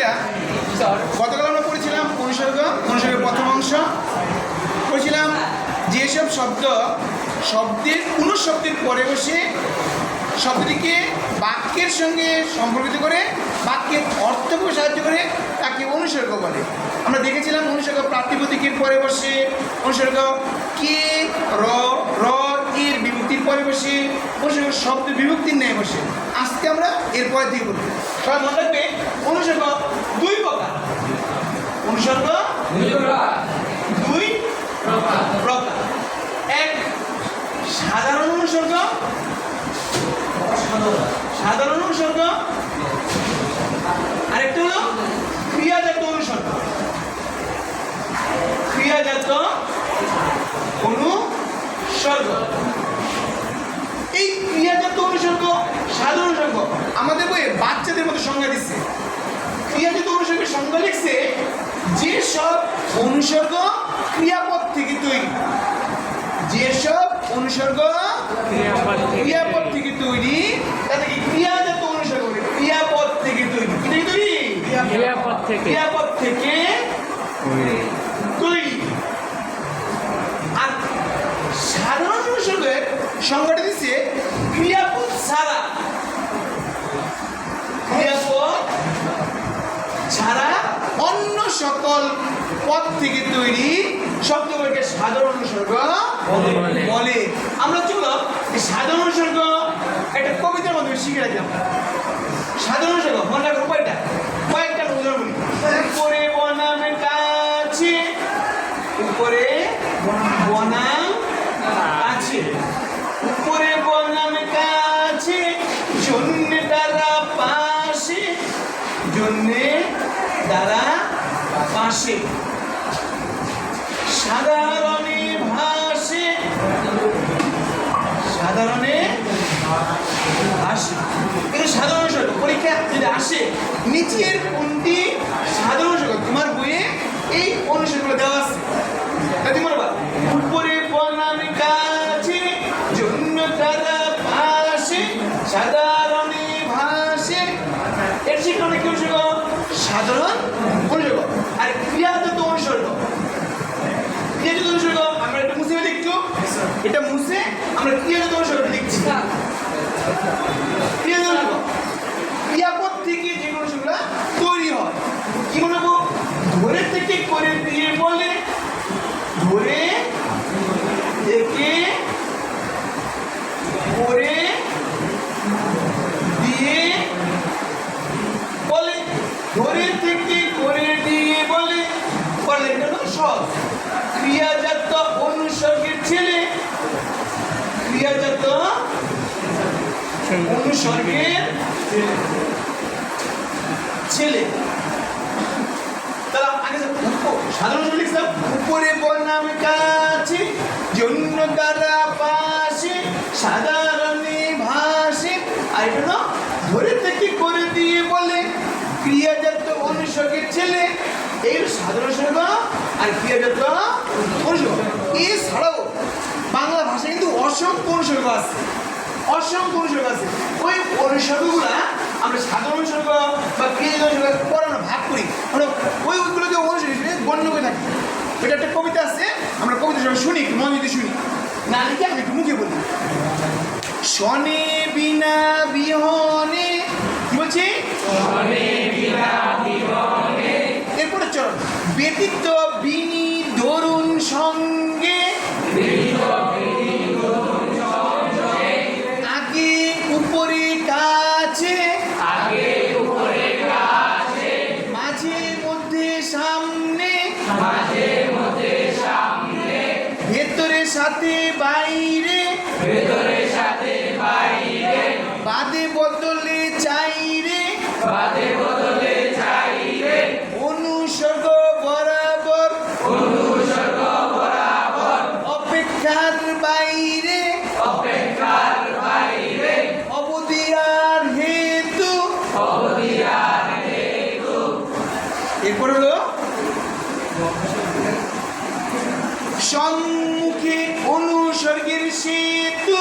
শিক্ষার্থীরা, গতকাল আমরা পড়েছিলাম অনুসর্গের প্রথম অংশ পড়েছিলাম যেসব শব্দের কোনো শব্দের পরে বসে শব্দটিকে বাক্যের সঙ্গে সম্পর্কিত করে বাক্যের অর্থকে সাহায্য করে তাকে অনুসর্গ বলে। আমরা দেখেছিলাম অনুসর্গ প্রাতিপদিকের পরে বসে, অনুসর্গ কে র এর বিভক্তির পরে বসে, অনুসর্গ শব্দ বিভক্তির ন্যায় বসে। আজকে আমরা এরপরে দিয়ে বলবো। সবাই মনে রাখবে অনুসর্গ দুই প্রকার। অনুসর্গ দুই প্রকার। এক সাধারণ অনুসর্গ, সাধারণ অনুসর্গ, আরেকটা হলো ক্রিয়াজাত অনুসর্গ। ক্রিয়াজাত অনুসর্গ। এই ক্রিয়াজাত অনুসর্গ, সাধারণ অনুসর্গ আমাদের বইয়ে বাচ্চাদের মতো সংজ্ঞা দিচ্ছে। ক্রিয়াজাত অনুসর্গের সংজ্ঞা লিখছে যেসব অনুসর্গ ক্রিয়াপদ থেকে তৈরি, যেসব অনুসর্গ ক্রিয়াপদ থেকে তৈরি তাদেরকে ক্রিয়াজাত অনুসর্গ বলে। ক্রিয়াপদ থেকে তৈরি, কি থেকে তৈরি? ক্রিয়াপদ থেকে তৈরি। আর সাধারণ অনুসর্গের সংজ্ঞাটা দিচ্ছে ক্রিয়াপদ ছাড়া, ক্রিয়াপদ ছাড়া অন্য সকল পদ থেকে তৈরি শব্দগুলোকে সাধারণ অনুসর্গ বলে। আমরা চলো সাধারণ অনুসর্গ একটা কবিতার মাধ্যমে শিখে রাখলাম। সাধারণ অনুসর্গ মনে রাখো কয়েকটা উদাহরণ বলি। উপরে বনাম কাছে, উপরে বনাম কাছে, উপরে বনাম কাছে, জন্যে দ্বারা পাশে, জন্যে দ্বারা পাশে, সাধারণে ভাসে, সাধারণে ভাসে। কিন্তু সাধারণ অনুসর্গ পরীক্ষা যদি আসে নিচের কোনটি সাধারণ অনুসর্গ, তোমার বইয়ে এই অনুসর্গগুলো দেওয়া আছে। তোমার উপরে বনাম কাছে, জন্য দ্বারা ভাসে, সাধারণে ভাসে, এর শিক্ষণে কি অনুসর্গ? সাধারণ অনুসর্গ। আর ক্রিয়াজাত অনুসর্গ, ক্রিয়াজাত অনুসর্গ আমরা একটু মুছে লিখছো, এটা মুছে আমরা ক্রিয়াজাত অনুসর্গ লিখছি। ক্রিয়াজাত অনুসর্গ ক্রিয়াপদ থেকে যে অনুসর্গগুলো তৈরি হয়, কি বলবো? ধরে থেকে করে দিয়ে বলে, ধরে থেকে করে দিয়ে বলে, ধরে থেকে করে দিয়ে বলে, বলে এটা হলো সহজ। ক্রিয়াজাত অনুসর্গের ছেলে, ক্রিয়াজাত অনুসর্গের ছেলে। তাহলে আগে সাধারণ লিখলাম উপরে বনাম কাছে, জন্য দ্বারা পাশে, সাধারণে ভাসে। আর এটা হলো ধরে থেকে করে দিয়ে বলে, ক্রিয়াজাত অনুসর্গের ছেলে। এই সাধারণ অনুসর্গ আর ক্রিয়াজাত অনুসর্গ। এছাড়াও বাংলা ভাষায় কিন্তু অসংখ্য অনুসর্গ আছে, অসংখ্য অনুসর্গ আছে। ওই অনুসর্গগুলা আমরা সাধারণ অনুসর্গ বা ক্রিয়াজাত অনুসর্গ পড়ানো ভাগ করি, মানে ওইগুলোকে অনুসর্গ গণ্য করে থাকি। এটা একটা কবিতা আছে, আমরা কবিতা সবাই শুনি, মন যদি শুনি না লিখে আমি একটু মুখে বলি। শনে বিনা বিহনে, কি বলছি? এরপরে চরণ ব্যতীত বিনি ধরুন সঙ্গে, আগে উপরে কাছে, মাঝে মধ্যে সামনে, ভেতরে সাথে বাইরে, বাদে বদলে চাইরে, অনুসর্গ বরাবর, অপেক্ষার বাইরে, অবধি আর হেতু। এরপর হলো সম্মুখে অনুসর্গের সেতু।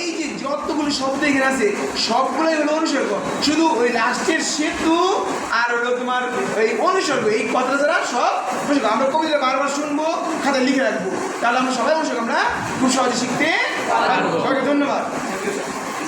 এই যে যতগুলো শব্দ এখানে আছে সবগুলোই হলো অনুসর্গ, শুধু ওই লাস্টের সেতু আর হলো তোমার ওই অনুসর্গ, এই কথাটা ছাড়া সব অনুসর্গ। আমরা কবিতা বারবার শুনবো, খাতায় লিখে রাখবো, তাহলে আমরা সবাই অনুসর্গ আমরা খুব সহজে শিখতে পারবো। সবাইকে ধন্যবাদ।